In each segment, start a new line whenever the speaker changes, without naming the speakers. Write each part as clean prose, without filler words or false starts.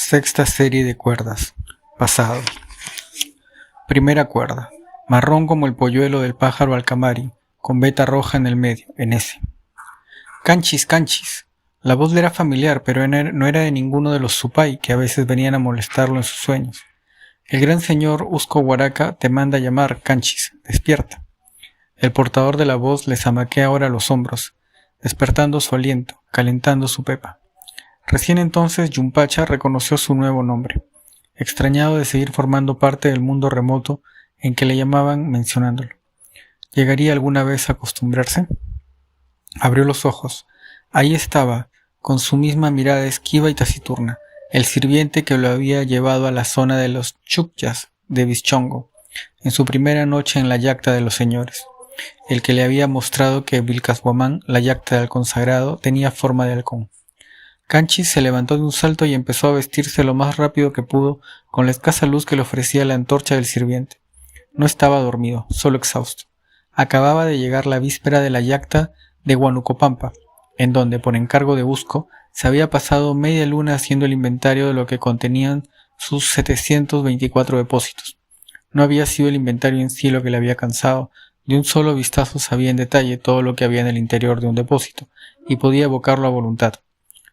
Sexta serie de cuerdas. Pasado. Primera cuerda. Marrón como el polluelo del pájaro alcamari, con veta roja en el medio, en ese. ¡Canchis, canchis! La voz le era familiar, pero no era de ninguno de los supay que a veces venían a molestarlo en sus sueños. El gran señor Usco Guaraca te manda llamar, Canchis, despierta. El portador de la voz le zamaquea ahora los hombros, despertando su aliento, calentando su pepa. Recién entonces Yumpacha reconoció su nuevo nombre, extrañado de seguir formando parte del mundo remoto en que le llamaban mencionándolo. ¿Llegaría alguna vez a acostumbrarse? Abrió los ojos. Ahí estaba, con su misma mirada esquiva y taciturna, el sirviente que lo había llevado a la zona de los Chukyas de Vischongo, en su primera noche en la yacta de los señores, el que le había mostrado que Vilcashuamán, la yacta del consagrado, tenía forma de halcón. Canchis se levantó de un salto y empezó a vestirse lo más rápido que pudo con la escasa luz que le ofrecía la antorcha del sirviente. No estaba dormido, solo exhausto. Acababa de llegar la víspera de la yacta de Huanucopampa, en donde, por encargo de Usco, se había pasado media luna haciendo el inventario de lo que contenían sus 724 depósitos. No había sido el inventario en sí lo que le había cansado, de un solo vistazo sabía en detalle todo lo que había en el interior de un depósito, y podía evocarlo a voluntad.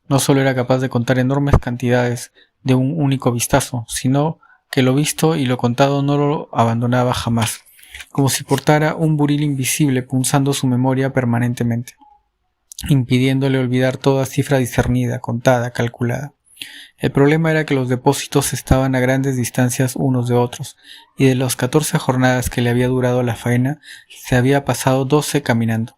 No solo era capaz de contar enormes cantidades de un único vistazo, sino que lo visto y lo contado no lo abandonaba jamás, como si portara un buril invisible punzando su memoria permanentemente, impidiéndole olvidar toda cifra discernida, contada, calculada. El problema era que los depósitos estaban a grandes distancias unos de otros, y de las 14 jornadas que le había durado la faena, se había pasado 12 caminando.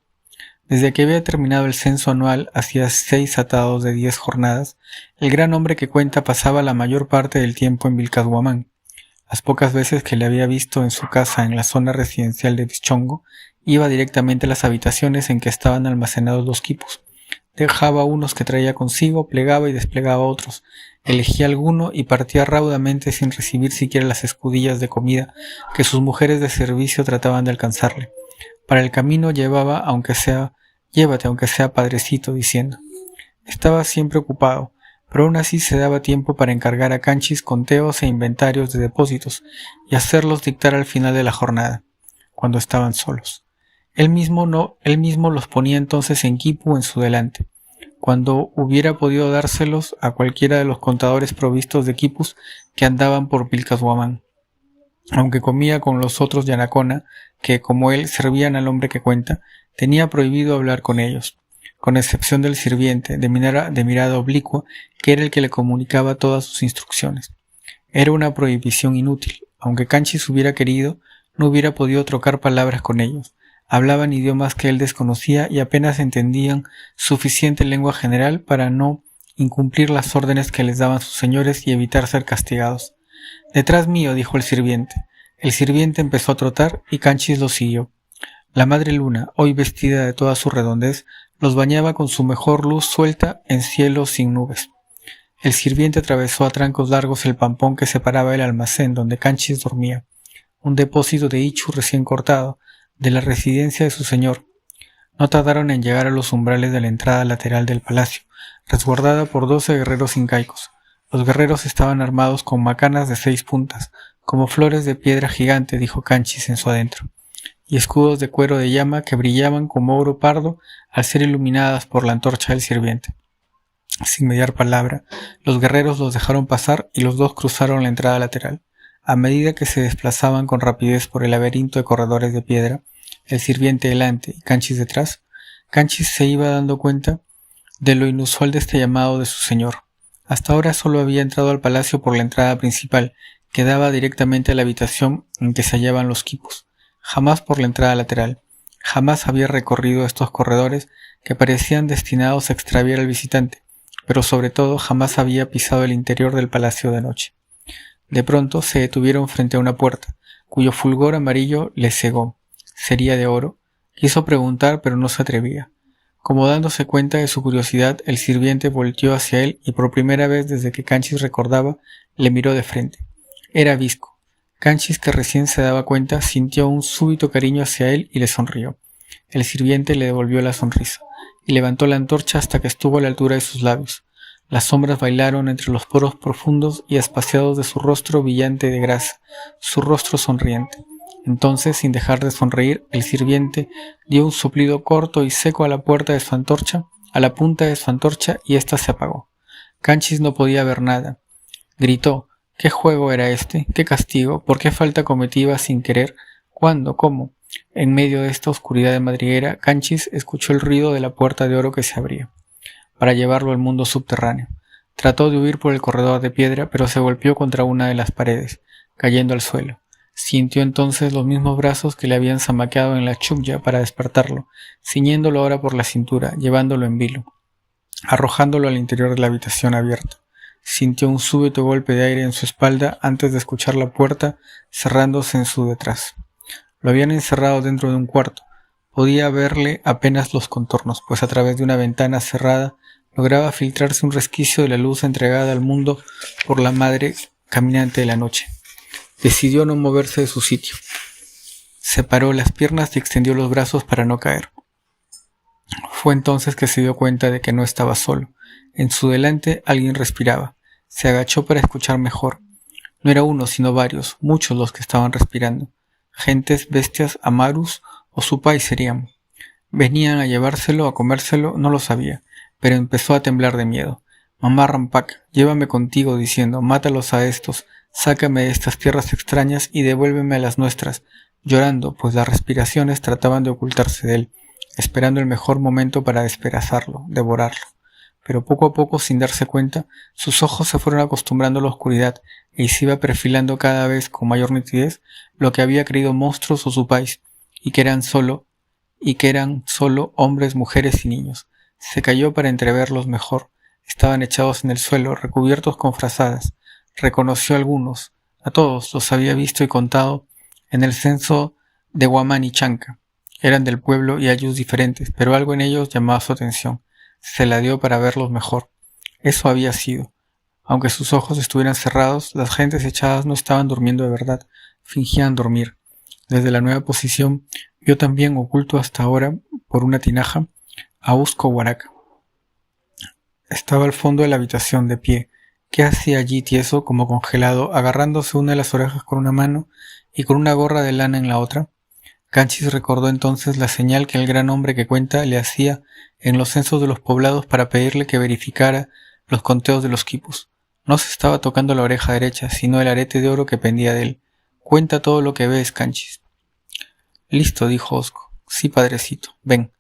Desde que había terminado el censo anual hacía 6 atados de 10 jornadas, el gran hombre que cuenta pasaba la mayor parte del tiempo en Vilcashuamán. Las pocas veces que le había visto en su casa en la zona residencial de Vischongo, iba directamente a las habitaciones en que estaban almacenados los quipus. Dejaba unos que traía consigo, plegaba y desplegaba otros, elegía alguno y partía raudamente sin recibir siquiera las escudillas de comida que sus mujeres de servicio trataban de alcanzarle. Para el camino llévate aunque sea padrecito, diciendo. Estaba siempre ocupado, pero aún así se daba tiempo para encargar a Canchis conteos e inventarios de depósitos y hacerlos dictar al final de la jornada, cuando estaban solos. Él mismo los ponía entonces en quipu en su delante, cuando hubiera podido dárselos a cualquiera de los contadores provistos de quipus que andaban por Vilcashuamán, aunque comía con los otros yanacona que, como él, servían al hombre que cuenta, tenía prohibido hablar con ellos, con excepción del sirviente, de mirada oblicua, que era el que le comunicaba todas sus instrucciones. Era una prohibición inútil, aunque Canchis hubiera querido, no hubiera podido trocar palabras con ellos. Hablaban idiomas que él desconocía y apenas entendían suficiente lengua general para no incumplir las órdenes que les daban sus señores y evitar ser castigados. «Detrás mío», dijo el sirviente. El sirviente empezó a trotar y Canchis lo siguió. La madre luna, hoy vestida de toda su redondez, los bañaba con su mejor luz suelta en cielo sin nubes. El sirviente atravesó a trancos largos el pampón que separaba el almacén donde Canchis dormía, un depósito de ichu recién cortado, de la residencia de su señor. No tardaron en llegar a los umbrales de la entrada lateral del palacio, resguardada por 12 guerreros incaicos. Los guerreros estaban armados con macanas de 6 puntas, como flores de piedra gigante, dijo Canchis en su adentro, y escudos de cuero de llama que brillaban como oro pardo al ser iluminadas por la antorcha del sirviente. Sin mediar palabra, los guerreros los dejaron pasar y los dos cruzaron la entrada lateral. A medida que se desplazaban con rapidez por el laberinto de corredores de piedra, el sirviente delante y Canchis detrás, Canchis se iba dando cuenta de lo inusual de este llamado de su señor. Hasta ahora solo había entrado al palacio por la entrada principal, que daba directamente a la habitación en que se hallaban los quipus, jamás por la entrada lateral. Jamás había recorrido estos corredores que parecían destinados a extraviar al visitante, pero sobre todo jamás había pisado el interior del palacio de noche. De pronto se detuvieron frente a una puerta, cuyo fulgor amarillo le cegó. ¿Sería de oro? Quiso preguntar, pero no se atrevía. Como dándose cuenta de su curiosidad, el sirviente volteó hacia él y por primera vez desde que Canchis recordaba, le miró de frente. Era Visco. Canchis, que recién se daba cuenta, sintió un súbito cariño hacia él y le sonrió. El sirviente le devolvió la sonrisa y levantó la antorcha hasta que estuvo a la altura de sus labios. Las sombras bailaron entre los poros profundos y espaciados de su rostro brillante de grasa, su rostro sonriente. Entonces, sin dejar de sonreír, el sirviente dio un soplido corto y seco a la punta de su antorcha, y ésta se apagó. Canchis no podía ver nada. Gritó: ¿qué juego era este? ¿Qué castigo? ¿Por qué falta cometida sin querer? ¿Cuándo? ¿Cómo? En medio de esta oscuridad de madriguera, Canchis escuchó el ruido de la puerta de oro que se abría, para llevarlo al mundo subterráneo. Trató de huir por el corredor de piedra, pero se golpeó contra una de las paredes, cayendo al suelo. Sintió entonces los mismos brazos que le habían zamaqueado en la chukya para despertarlo, ciñéndolo ahora por la cintura, llevándolo en vilo, arrojándolo al interior de la habitación abierta. Sintió un súbito golpe de aire en su espalda antes de escuchar la puerta cerrándose en su detrás. Lo habían encerrado dentro de un cuarto. Podía verle apenas los contornos, pues a través de una ventana cerrada lograba filtrarse un resquicio de la luz entregada al mundo por la madre caminante de la noche. Decidió no moverse de su sitio. Separó las piernas y extendió los brazos para no caer. Fue entonces que se dio cuenta de que no estaba solo. En su delante alguien respiraba. Se agachó para escuchar mejor. No era uno, sino varios, muchos los que estaban respirando. Gentes, bestias, amarus o supais serían. ¿Venían a llevárselo, a comérselo? No lo sabía, pero empezó a temblar de miedo. Mamá Rampak, llévame contigo, diciendo: mátalos a estos, sácame de estas tierras extrañas y devuélveme a las nuestras, llorando, pues las respiraciones trataban de ocultarse de él, esperando el mejor momento para despedazarlo, devorarlo. Pero poco a poco, sin darse cuenta, sus ojos se fueron acostumbrando a la oscuridad y se iba perfilando cada vez con mayor nitidez lo que había creído monstruos o supais, y que eran solo hombres, mujeres y niños. Se cayó para entreverlos mejor. Estaban echados en el suelo, recubiertos con frazadas. Reconoció a algunos. A todos los había visto y contado en el censo de Huamán y Chanca. Eran del pueblo y ayllus diferentes, pero algo en ellos llamaba su atención. Se la dio para verlos mejor. Eso había sido. Aunque sus ojos estuvieran cerrados, las gentes echadas no estaban durmiendo de verdad, fingían dormir. Desde la nueva posición, vio también, oculto hasta ahora por una tinaja, a Usco Huaraca. Estaba al fondo de la habitación, de pie. ¿Qué hacía allí tieso, como congelado, agarrándose una de las orejas con una mano y con una gorra de lana en la otra? Canchis recordó entonces la señal que el gran hombre que cuenta le hacía en los censos de los poblados para pedirle que verificara los conteos de los quipus. No se estaba tocando la oreja derecha, sino el arete de oro que pendía de él. Cuenta todo lo que ves, Canchis. Listo, dijo Usco. Sí, padrecito, ven.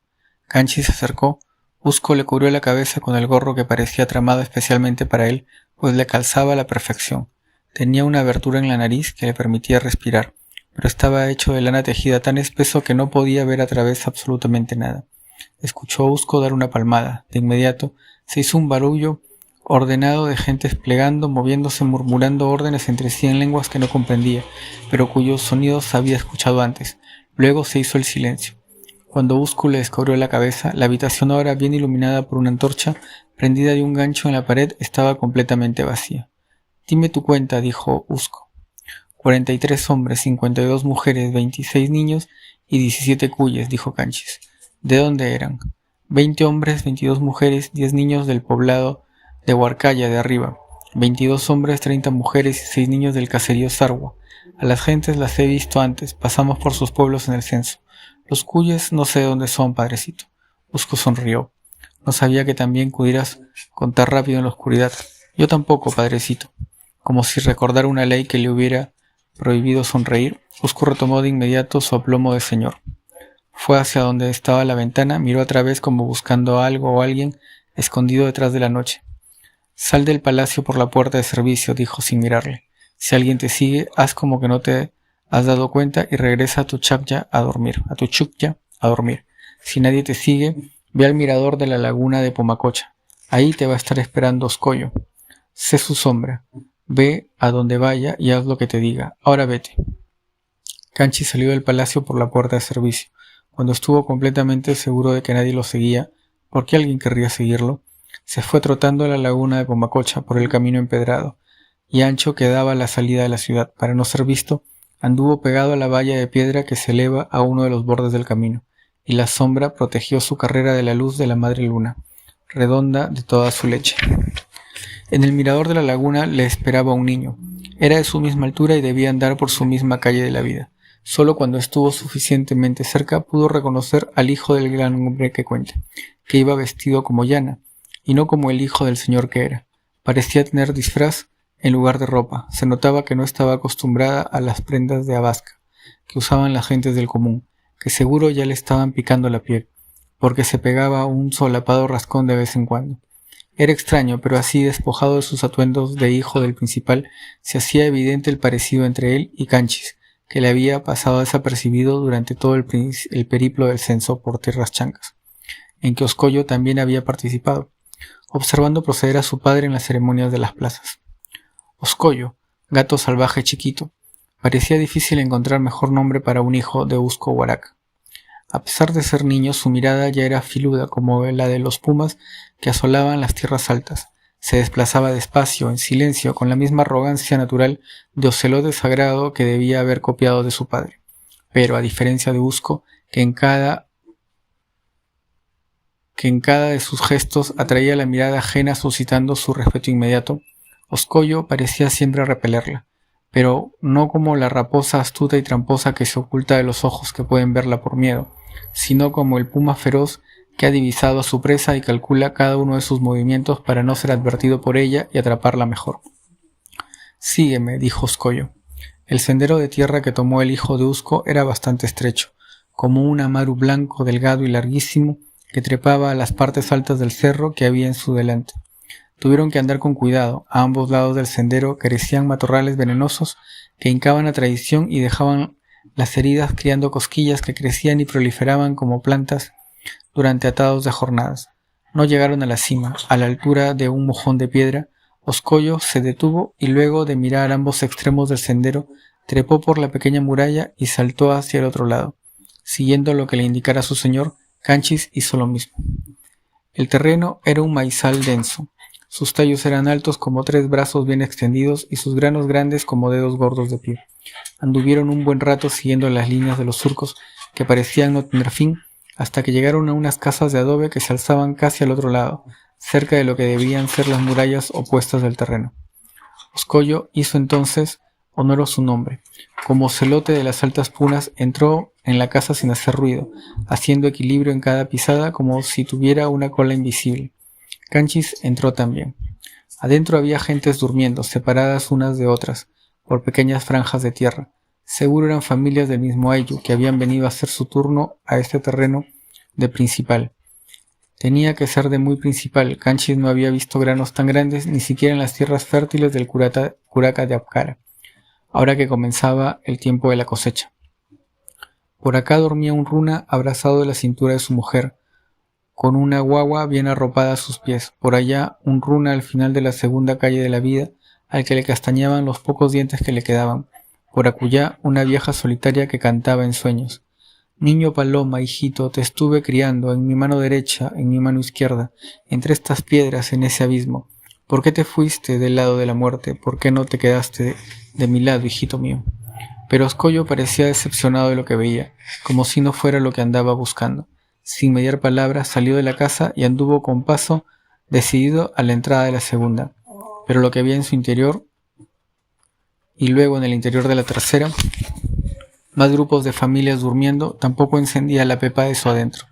Canchis se acercó. Usco le cubrió la cabeza con el gorro que parecía tramado especialmente para él, pues le calzaba a la perfección. Tenía una abertura en la nariz que le permitía respirar, pero estaba hecho de lana tejida tan espeso que no podía ver a través absolutamente nada. Escuchó a Usco dar una palmada. De inmediato se hizo un barullo ordenado de gente plegando, moviéndose, murmurando órdenes entre sí en lenguas que no comprendía, pero cuyos sonidos había escuchado antes. Luego se hizo el silencio. Cuando Usco le descubrió la cabeza, la habitación, ahora bien iluminada por una antorcha prendida de un gancho en la pared, estaba completamente vacía. Dime tu cuenta, dijo Usco. 43 hombres, 52 mujeres, 26 niños y 17 cuyes, dijo Canchis. ¿De dónde eran? 20 hombres, 22 mujeres, 10 niños del poblado de Huarcaya de arriba, 22 hombres, 30 mujeres y 6 niños del caserío Sarwa. A las gentes las he visto antes, pasamos por sus pueblos en el censo. Los cuyes no sé dónde son, padrecito. Usco sonrió. No sabía que también pudieras contar rápido en la oscuridad. Yo tampoco, padrecito. Como si recordara una ley que le hubiera prohibido sonreír, Usco retomó de inmediato su aplomo de señor. Fue hacia donde estaba la ventana, miró a través como buscando a algo o alguien escondido detrás de la noche. Sal del palacio por la puerta de servicio, dijo sin mirarle. Si alguien te sigue, haz como que no te has dado cuenta y regresa a tu chukya a dormir. Si nadie te sigue, ve al mirador de la laguna de Pomacocha. Ahí te va a estar esperando Oscoyo. Sé su sombra. Ve a donde vaya y haz lo que te diga. Ahora vete. Canchis salió del palacio por la puerta de servicio. Cuando estuvo completamente seguro de que nadie lo seguía, ¿por qué alguien querría seguirlo? Se fue trotando a la laguna de Pomacocha por el camino empedrado y ancho que daba a la salida de la ciudad. Para no ser visto, anduvo pegado a la valla de piedra que se eleva a uno de los bordes del camino, y la sombra protegió su carrera de la luz de la madre luna, redonda de toda su leche. En el mirador de la laguna le esperaba un niño. Era de su misma altura y debía andar por su misma calle de la vida. Solo cuando estuvo suficientemente cerca pudo reconocer al hijo del gran hombre que cuenta, que iba vestido como llana, y no como el hijo del señor que era. Parecía tener disfraz en lugar de ropa. Se notaba que no estaba acostumbrada a las prendas de abasca que usaban las gentes del común, que seguro ya le estaban picando la piel, porque se pegaba un solapado rascón de vez en cuando. Era extraño, pero así, despojado de sus atuendos de hijo del principal, se hacía evidente el parecido entre él y Canchis, que le había pasado desapercibido durante todo el periplo del censo por tierras chancas, en que Oscoyo también había participado, observando proceder a su padre en las ceremonias de las plazas. Oscoyo, gato salvaje chiquito, parecía difícil encontrar mejor nombre para un hijo de Usco Huaraca. A pesar de ser niño, su mirada ya era filuda como la de los pumas que asolaban las tierras altas. Se desplazaba despacio, en silencio, con la misma arrogancia natural de ocelote sagrado que debía haber copiado de su padre. Pero, a diferencia de Usco, que en cada de sus gestos atraía la mirada ajena suscitando su respeto inmediato, Oscoyo parecía siempre repelerla, pero no como la raposa astuta y tramposa que se oculta de los ojos que pueden verla por miedo, sino como el puma feroz que ha divisado a su presa y calcula cada uno de sus movimientos para no ser advertido por ella y atraparla mejor. «Sígueme», dijo Oscoyo. El sendero de tierra que tomó el hijo de Usco era bastante estrecho, como un amaru blanco, delgado y larguísimo, que trepaba a las partes altas del cerro que había en su delante. Tuvieron que andar con cuidado. A ambos lados del sendero crecían matorrales venenosos que hincaban a traición y dejaban las heridas criando cosquillas que crecían y proliferaban como plantas durante atados de jornadas. No llegaron a la cima. A la altura de un mojón de piedra, Oscoyo se detuvo y luego de mirar ambos extremos del sendero, trepó por la pequeña muralla y saltó hacia el otro lado. Siguiendo lo que le indicara su señor, Canchis hizo lo mismo. El terreno era un maizal denso. Sus tallos eran altos como 3 brazos bien extendidos y sus granos grandes como dedos gordos de pie. Anduvieron un buen rato siguiendo las líneas de los surcos que parecían no tener fin, hasta que llegaron a unas casas de adobe que se alzaban casi al otro lado, cerca de lo que debían ser las murallas opuestas del terreno. Oscoyo hizo entonces honor a su nombre. Como celote de las altas punas, entró en la casa sin hacer ruido, haciendo equilibrio en cada pisada como si tuviera una cola invisible. Canchis entró también. Adentro había gentes durmiendo, separadas unas de otras, por pequeñas franjas de tierra. Seguro eran familias del mismo Ayllu, que habían venido a hacer su turno a este terreno de principal. Tenía que ser de muy principal. Canchis no había visto granos tan grandes, ni siquiera en las tierras fértiles del Curaca de Apcara, ahora que comenzaba el tiempo de la cosecha. Por acá dormía un runa abrazado de la cintura de su mujer, con una guagua bien arropada a sus pies. Por allá, un runa al final de la segunda calle de la vida, al que le castañaban los pocos dientes que le quedaban. Por acullá, una vieja solitaria que cantaba en sueños. Niño paloma, hijito, te estuve criando, en mi mano derecha, en mi mano izquierda, entre estas piedras, en ese abismo. ¿Por qué te fuiste del lado de la muerte? ¿Por qué no te quedaste de mi lado, hijito mío? Pero Oscoyo parecía decepcionado de lo que veía, como si no fuera lo que andaba buscando. Sin mediar palabra, salió de la casa y anduvo con paso decidido a la entrada de la segunda. Pero lo que había en su interior, y luego en el interior de la tercera, más grupos de familias durmiendo, tampoco encendía la pepa de su adentro,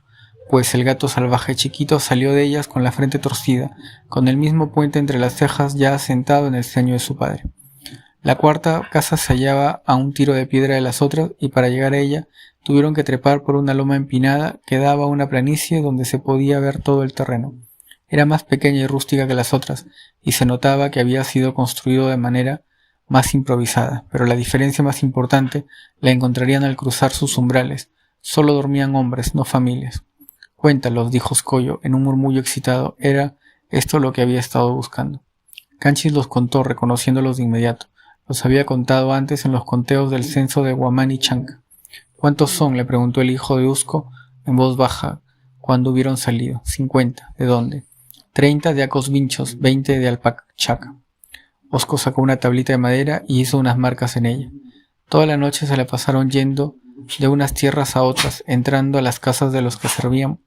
pues el gato salvaje chiquito salió de ellas con la frente torcida, con el mismo puente entre las cejas ya asentado en el ceño de su padre. La cuarta casa se hallaba a un tiro de piedra de las otras, y para llegar a ella tuvieron que trepar por una loma empinada que daba a una planicie donde se podía ver todo el terreno. Era más pequeña y rústica que las otras, y se notaba que había sido construido de manera más improvisada, pero la diferencia más importante la encontrarían al cruzar sus umbrales. Solo dormían hombres, no familias. «Cuéntalos», dijo Oscoyo en un murmullo excitado. Era esto lo que había estado buscando. Canchis los contó, reconociéndolos de inmediato. Los había contado antes en los conteos del censo de Huamani Chanca. «¿Cuántos son?», le preguntó el hijo de Usco en voz baja, cuando hubieron salido. «50. ¿De dónde?» 30 de Acos Vinchos, 20 de Alpachaca. Osco sacó una tablita de madera y hizo unas marcas en ella. Toda la noche se la pasaron yendo de unas tierras a otras, entrando a las casas de los que servían,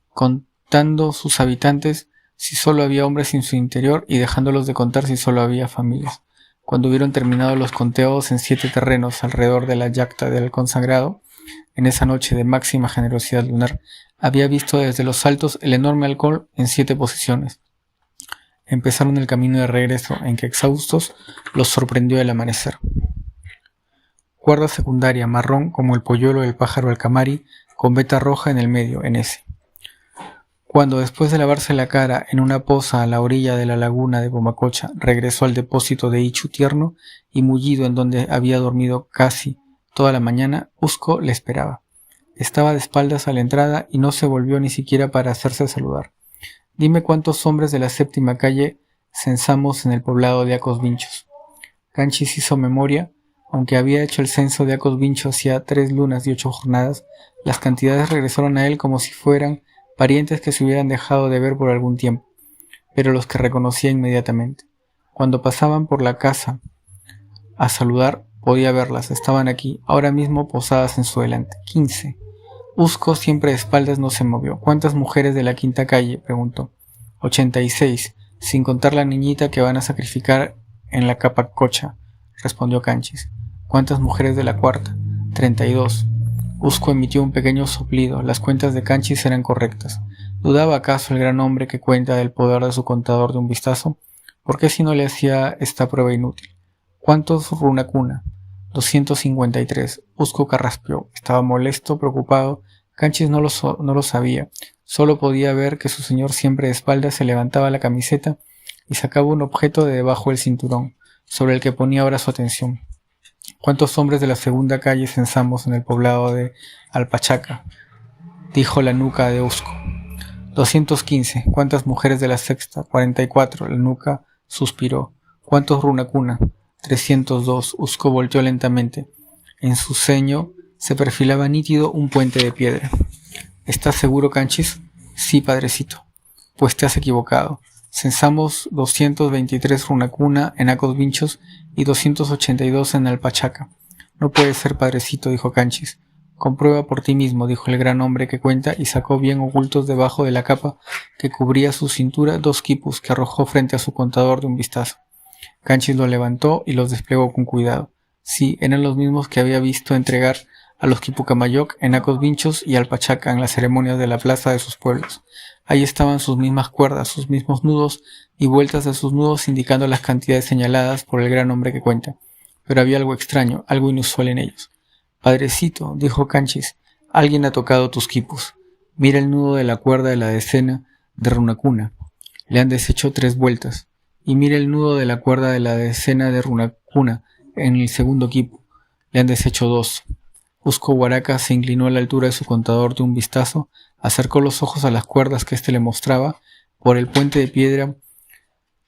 contando sus habitantes si solo había hombres en su interior y dejándolos de contar si solo había familias. Cuando hubieron terminado los conteos en 7 terrenos alrededor de la yacta del consagrado, en esa noche de máxima generosidad lunar, había visto desde los altos el enorme alcohol en 7 posiciones. Empezaron el camino de regreso, en que exhaustos los sorprendió el amanecer. Cuerda secundaria, marrón como el polluelo del pájaro alcamari, con veta roja en el medio, en ese. Cuando después de lavarse la cara en una poza a la orilla de la laguna de Bomacocha, regresó al depósito de Ichu tierno y mullido en donde había dormido casi toda la mañana, Usco le esperaba. Estaba de espaldas a la entrada y no se volvió ni siquiera para hacerse saludar. Dime cuántos hombres de la 7ª calle censamos en el poblado de Acos Vinchos. Canchis hizo memoria. Aunque había hecho el censo de Acos Vinchos hacía 3 lunas y 8 jornadas, las cantidades regresaron a él como si fueran parientes que se hubieran dejado de ver por algún tiempo, pero los que reconocía inmediatamente. Cuando pasaban por la casa a saludar, podía verlas, estaban aquí, ahora mismo posadas en su delante. 15. Usco, siempre de espaldas, no se movió. ¿Cuántas mujeres de la 5ª calle?, preguntó. 86, sin contar la niñita que van a sacrificar en la Capacocha, respondió Canchis. ¿Cuántas mujeres de la 4ª? 32. Usco emitió un pequeño soplido. Las cuentas de Canchis eran correctas. ¿Dudaba acaso el gran hombre que cuenta del poder de su contador de un vistazo? ¿Por qué si no le hacía esta prueba inútil? ¿Cuántos runacuna? 253. Usco carraspeó. Estaba molesto, preocupado. Canchis no lo sabía. Solo podía ver que su señor, siempre de espaldas, se levantaba la camiseta y sacaba un objeto de debajo del cinturón, sobre el que ponía ahora su atención. ¿Cuántos hombres de la 2ª calle censamos en el poblado de Alpachaca?, dijo la nuca de Usco. 215. ¿Cuántas mujeres de la 6ª? 44. La nuca suspiró. ¿Cuántos runacuna? 302. Usco volteó lentamente. En su ceño se perfilaba nítido un puente de piedra. ¿Estás seguro, Canchis? Sí, padrecito. Pues te has equivocado. Censamos 223 runacuna en Acos Vinchos y 282 en Alpachaca. No puede ser, padrecito, dijo Canchis. Comprueba por ti mismo, dijo el gran hombre que cuenta, y sacó bien ocultos debajo de la capa que cubría su cintura 2 quipus que arrojó frente a su contador de un vistazo. Canchis los levantó y los desplegó con cuidado. Sí, eran los mismos que había visto entregar a los Quipucamayoc en Acos Vinchos y Alpachaca en las ceremonias de la plaza de sus pueblos. Ahí estaban sus mismas cuerdas, sus mismos nudos y vueltas de sus nudos indicando las cantidades señaladas por el gran hombre que cuenta. Pero había algo extraño, algo inusual en ellos. Padrecito, dijo Canchis, alguien ha tocado tus quipus. Mira el nudo de la cuerda de la decena de runacuna. Le han deshecho 3 vueltas. Y mira el nudo de la cuerda de la decena de runacuna en el 2º quipu. Le han deshecho 2. Usco Huaraca se inclinó a la altura de su contador de un vistazo, acercó los ojos a las cuerdas que éste le mostraba. Por el puente de piedra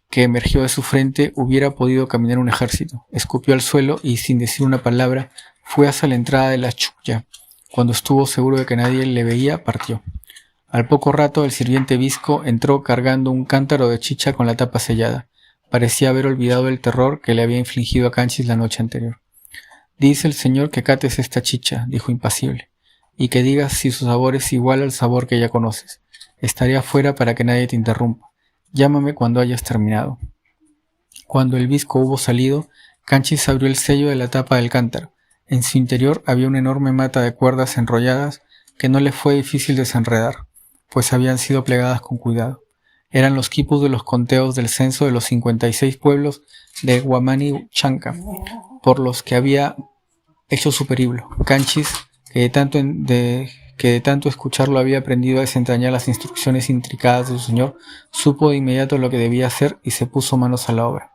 que emergió de su frente hubiera podido caminar un ejército. Escupió al suelo y, sin decir una palabra, fue hacia la entrada de la chulla. Cuando estuvo seguro de que nadie le veía, partió. Al poco rato el sirviente Visco entró cargando un cántaro de chicha con la tapa sellada. Parecía haber olvidado el terror que le había infligido a Canchis la noche anterior. Dice el señor que cates esta chicha, dijo impasible, y que digas si su sabor es igual al sabor que ya conoces. Estaré afuera para que nadie te interrumpa. Llámame cuando hayas terminado. Cuando el Visco hubo salido, Canchis abrió el sello de la tapa del cántaro. En su interior había una enorme mata de cuerdas enrolladas que no le fue difícil desenredar, pues habían sido plegadas con cuidado. Eran los quipus de los conteos del censo de los 56 pueblos de Huamani Chanca, por los que había hecho su periplo. Canchis, que de tanto escucharlo había aprendido a desentrañar las instrucciones intricadas de su señor, supo de inmediato lo que debía hacer y se puso manos a la obra.